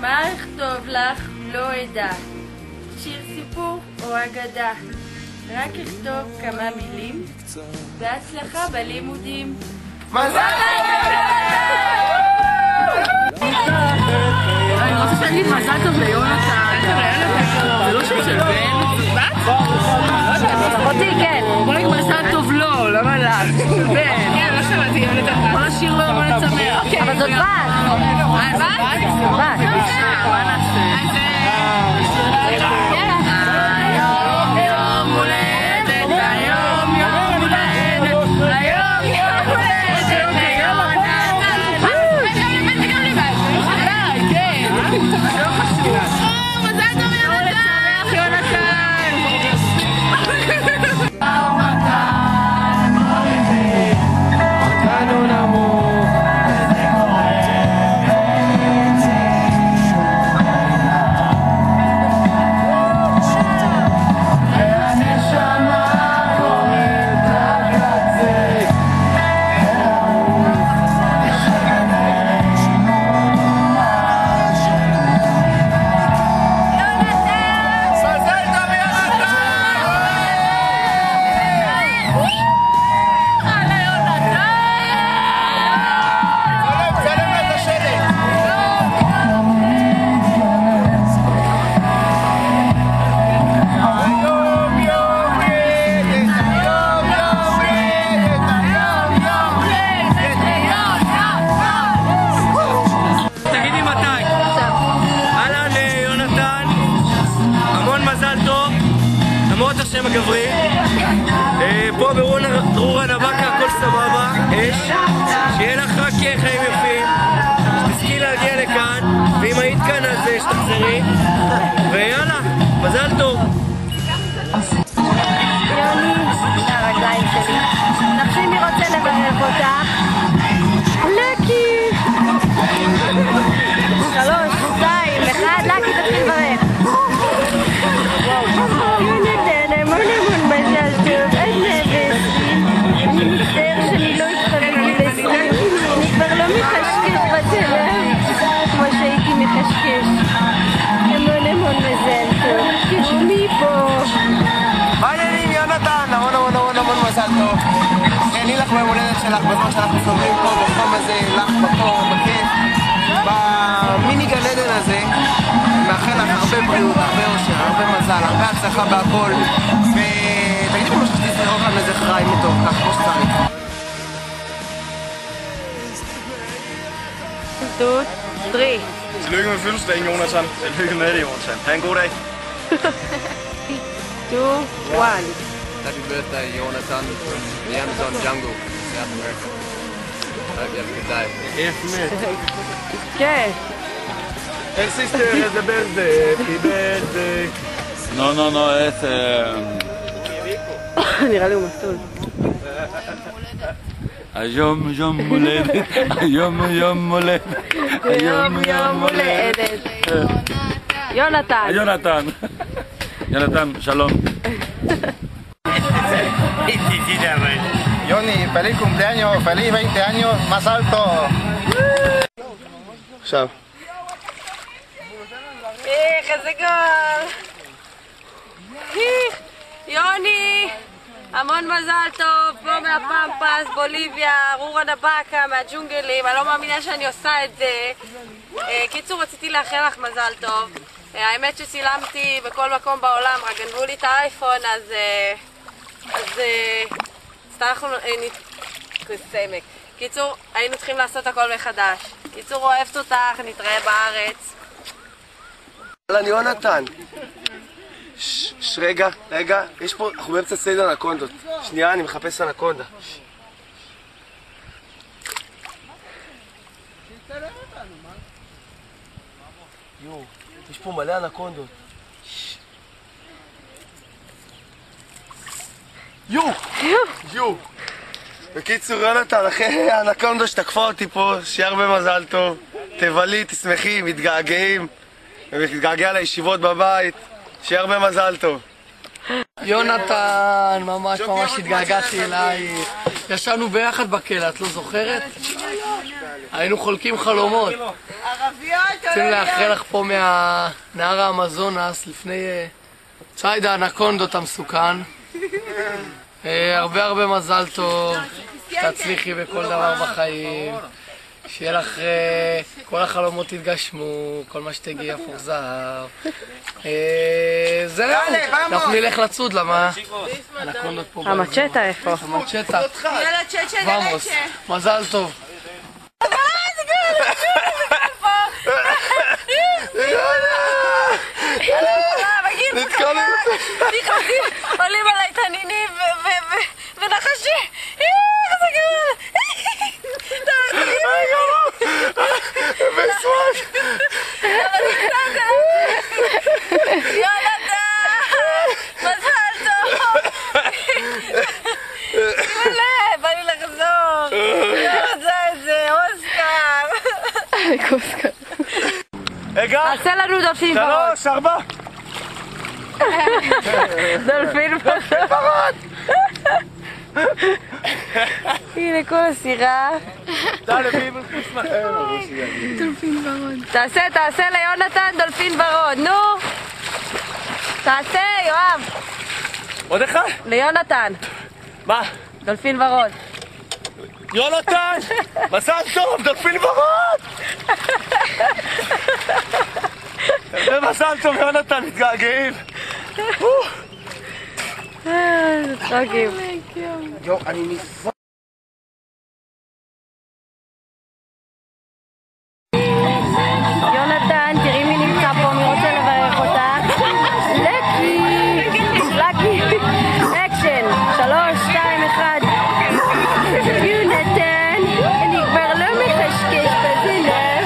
מה אכתוב לך לא אדע, שיר סיפור או אגדה, רק אכתוב כמה מילים, בהצלחה בלימודים. מזל אני רוצה להגיד מזל טוב ליונתן. זה לא שם של בן? אותי כן. בוא נגיד מזל טוב לו, למה לך? בן. כן, לא שמעתי יונתן. בוא נשאיר לו יום הולדת שמח. אבל זאת בת. בת? בת. מה נעשה? היום יום הולדת, היום יום הולדת, היום יום הולדת ליונתן. גם לי בית. כן. לא חשוב. מזל טוב יונתן. יונתן. למרות השם הגברי, פה ברורה נבקה הכל סבבה, אש, שיהיה לך רק חיים יפים, שתזכי להגיע לכאן, ואם היית כאן אז שתחזרי, ויאללה, מזל טוב. יוני, הרגליים שלי, נחשי מי רוצה לברך אותך? לקי! 3, 2, 1, לקי תתחיל לברך. יונתן, המון המון מזל טוב, עד 120. אני מצטער שאני לא התחלתי לסיום, אני כבר לא מחשקש בטלם כמו שהייתי מחשקש. המון המון מזל טוב, תראו מי פה. מה העניינים יונתן? המון מזל טוב. אני לך ביום הולדת שלך בזמן שאנחנו סובלים פה בחום הזה, לך בקור, בכיף, במיני גן עדן הזה. מאחל לך הרבה בריאות, הרבה אושר, הרבה מזל, הרבה הצלחה בהכל, ותגידי ממש שתזכרו כאן איזה חיים טוב, כך כמו שצריך. 2, 3. Tillykke med fødselsdagen, Jonathan. Tillykke med det, Jonathan. Ha' en god dag. 2, 1. Happy birthday, Jonathan, the Amazon jungle, South America. Hope you have a good day. כן. Hey sister, it's the birthday. Happy birthday. No, it's... נראה לי הוא מסטול. היום יום הולדת, היום יום הולדת, היום יום הולדת. יונתן. יונתן, שלום. Yoni, feliz cumpleaños, feliz 20 años, más alto. עכשיו. איזה גול. יוני, המון מזל טוב, פה מהפמפס, בוליביה, רורה נבקה, מהג'ונגלים, אני לא מאמינה שאני עושה את זה. קיצור, רציתי לאחל לך מזל טוב. האמת שצילמתי בכל מקום בעולם, רק גנבו לי את האייפון, אז אנחנו סמק. קיצור, היינו צריכים לעשות הכל מחדש. קיצור, אוהבת אותך, נתראה בארץ. אהלן יונתן. רגע, יש פה, אנחנו באמצע ציד אנקונדות. שנייה, אני מחפש אנקונדה. יו, יש פה מלא אנקונדות. יו. בקיצור יונתן, אחרי האנקונדה שתקפה אותי פה, שיהיה הרבה מזל טוב. תבלי, תשמחי, מתגעגעים. ומתגעגע לישיבות בבית. שיהיה הרבה מזל טוב. יונתן, ממש התגעגעתי אליי. ישבנו ביחד בכלא, את לא זוכרת? היינו חולקים חלומות. רוצים לאחל לך פה מהנהר האמזונס לפני ציד האנקונדות המסוכן. הרבה מזל טוב, שתצליחי בכל דבר בחיים, שיהיה לך, כל החלומות יתגשמו, כל מה שתגיעי יהפוך זהב. זהו, אנחנו נלך לצוד, למה האנקונדות פה. המצ'טה איפה? המצ'טה. ומוס, מזל טוב. עולים עליי תנינים ונחשים. איזה גדול. יונתן, מזל טוב. בא לי לחזור. לא רוצה את זה, אוסקר. רגע! תעשה לנו דולפין ורוד. 3, 4! דולפין ורוד. הנה כל הסירה. תעשה ליונתן דולפין ורוד, נו. תעשה, יואב. עוד אחד? ליונתן. מה? דולפין ורוד. יונתן! מזל טוב, דולפין ורוד! מזל טוב, יונתן, מתגעגעים. זה צחוקים. יונתן, תראי מי נמצא פה, מי רוצה לברך אותך? לקי! אקשן! 3, 2, 1. יונתן, אני כבר לא מחשקש בזנב.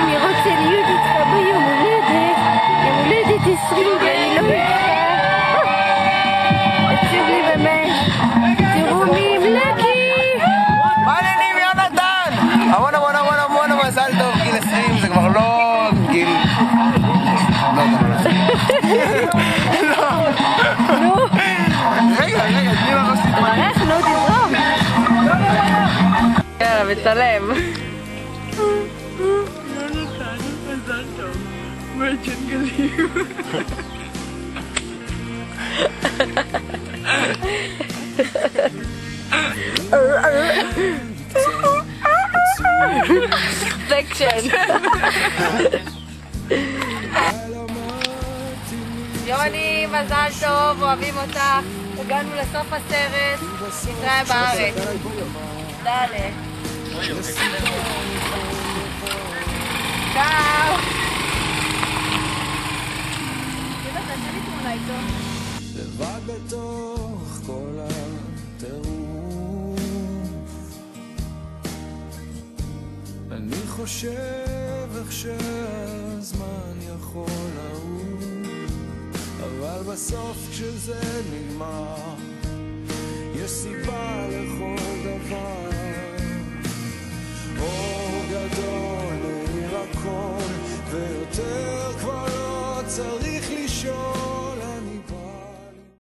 אני רוצה להיות איתך ביום הולדת. יום הולדת 20 ואני לא איתך. עצוב לי באמת. תראו מי עם לקי! מה העניינים, יונתן? המון מזל טוב, גיל 20 זה כבר לא גיל... נו! רגע, תני לה ראש להתמודד. איך? נו, תזרום! יאללה, מצלם. סקשן. יוני, מזל טוב, אוהבים אותך. הגענו לסוף הסרט, נתראה בארץ. דלה. צאו. לבד בתוך כל הטירוף, אני חושב איך שהזמן יכול לעוף, אבל בסוף כשזה נגמר יש סיבה